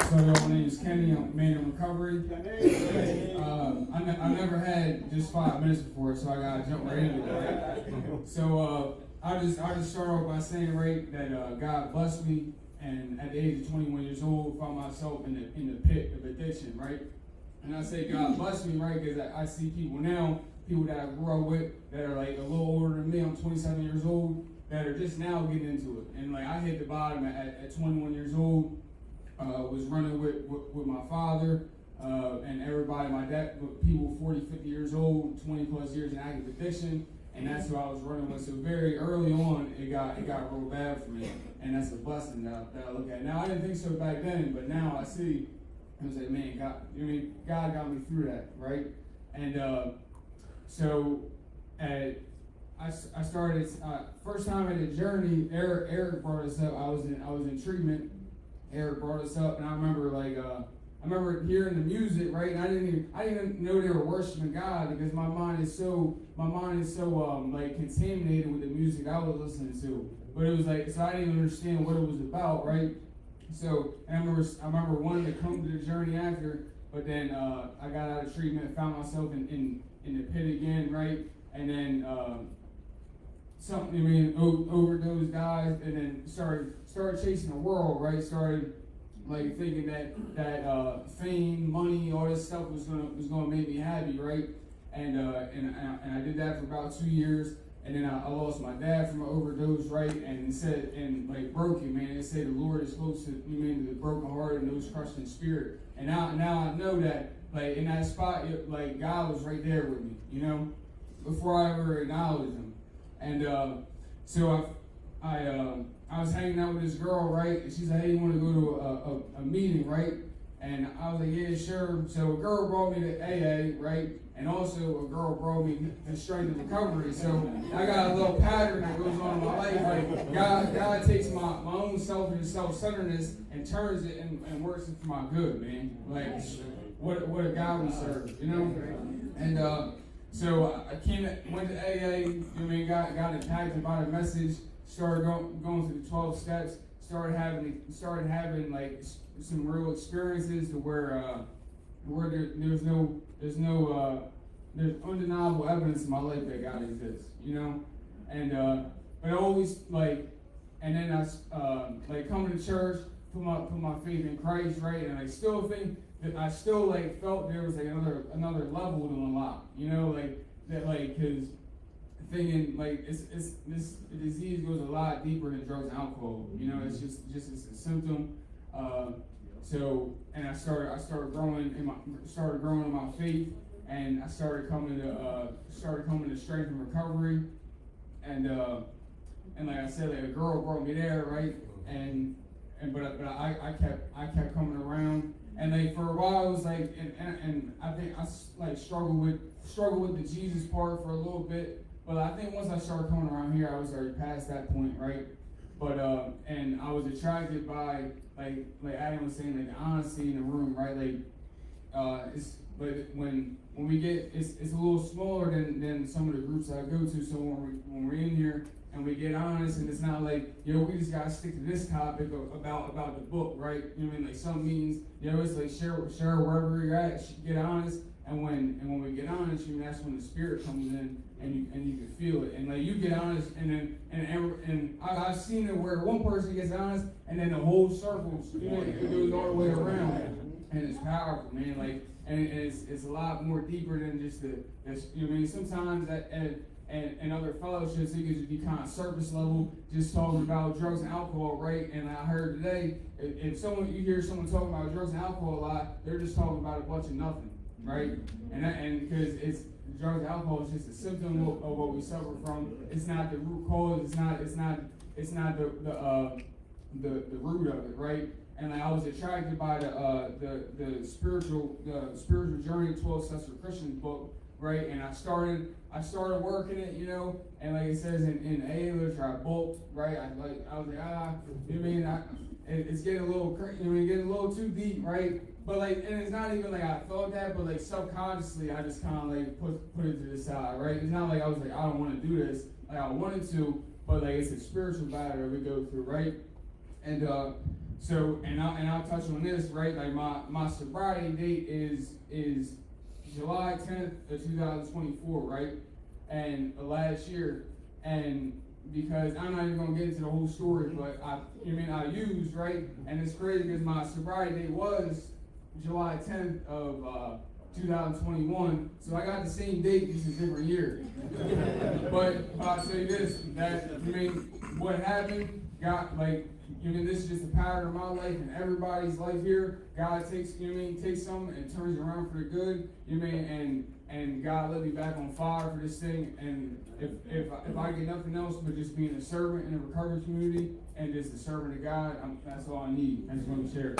So my name is Kenny. I'm a man in recovery. I never had just 5 minutes before, so I gotta jump right into it. Right? So I'll just start off by saying that God blessed me, and at the age of 21 years old, found myself in the pit of addiction, right? And I say God blessed me, right, because I see people now, people that I grew up with that are like a little older than me. I'm 27 years old, that are just now getting into it. And like I hit the bottom at 21 years old. Was running with my father and everybody, my dad, people 40, 50 years old, 20 plus years in active addiction, and that's who I was running with. So very early on, it got real bad for me, and that's a blessing that I look at. Now I didn't think so back then, but now I see, I was like, man, God got me through that, right? And I started first time in the journey. Eric brought us up. I was in treatment. Eric brought us up, and I remember hearing the music, right? And I didn't even know they were worshiping God, because my mind is so like contaminated with the music I was listening to. But it was like, so I didn't even understand what it was about, right? So and I remember wanting to come to the journey after, but then I got out of treatment, found myself in the pit again, right? And then overdosed, guys, and then started chasing the world, right? Started like thinking that fame, money, all this stuff was gonna make me happy, right? And I did that for about 2 years, and then I lost my dad from an overdose, right? And it said, and like broken, man, it said the Lord is close to the broken heart and those crushed in spirit. And now I know that like in that spot, like God was right there with me, you know, before I ever acknowledged Him. And so I was hanging out with this girl, right? And she said, hey, you want to go to a meeting, right? And I was like, yeah, sure. So a girl brought me to AA, right? And also a girl brought me to strength and recovery. So I got a little pattern that goes on in my life. Like God takes my own self and self-centeredness and turns it and works it for my good, man. Like what a God we serve, you know? And so I went to AA, you know what I mean, got impacted by the message, started going through the 12 steps, started having like some real experiences to where there's undeniable evidence in my life that God exists, you know? And but I always like, and then I like coming to church, put my faith in Christ, right? And I still think that I still like felt there was like another level to unlock, you know, like that, like, because thinking like this disease goes a lot deeper than drugs and alcohol, you know. It's just a symptom. So and I started growing in my faith, and I started coming to strength and recovery, and like I said, like a girl brought me there, right? But I kept coming around. And like for a while, it was like, and I think I like struggled with the Jesus part for a little bit. But I think once I started coming around here, I was already past that point, right? But and I was attracted by like Adam was saying, like the honesty in the room, right? Like but when we get it's a little smaller than some of the groups I go to. So when we're in here and we get honest, and it's not like, yo, we just gotta stick to this topic about the book, right? You know what I mean? Like some means, you know, it's like share wherever you're at, get honest. And when we get honest, you know, that's when the Spirit comes in, and you can feel it. And like you get honest, and I've seen it where one person gets honest, and then the whole circle, you know, it goes all the way around, and it's powerful, man. Like, and it's a lot more deeper than just you know what I mean? Sometimes and other fellowships, it could just be kind of surface level, just talking about drugs and alcohol, right? And I heard today, if you hear someone talking about drugs and alcohol a lot, they're just talking about a bunch of nothing, right? And because it's drugs and alcohol is just a symptom of what we suffer from. It's not the root cause. It's not the root of it, right? And I was attracted by the spiritual journey, 12 Steps for Christians book, right? And I started working it, you know, and like it says in AA literature, I bulked, right? I was like, you know what I mean? It's getting a little crazy, you know, getting a little too deep, right? But like, and it's not even like I thought that, but like subconsciously, I just kind of like put it to the side, right? It's not like I was like, I don't want to do this. Like I wanted to, but like it's a spiritual battle that we go through, right? And So, and I'll touch on this, right? Like my sobriety date is July 10th of 2024, right? And last year, and because I'm not even gonna get into the whole story, but I used, right? And it's crazy because my sobriety date was July 10th of 2021, so I got the same date, just a different year. But I'll tell you this, that what happened, God, this is just a pattern of my life and everybody's life here. God takes, takes something and turns it around for the good, and God let me back on fire for this thing. And if I get nothing else but just being a servant in the recovery community and just a servant of God, that's all I need. I just want to share.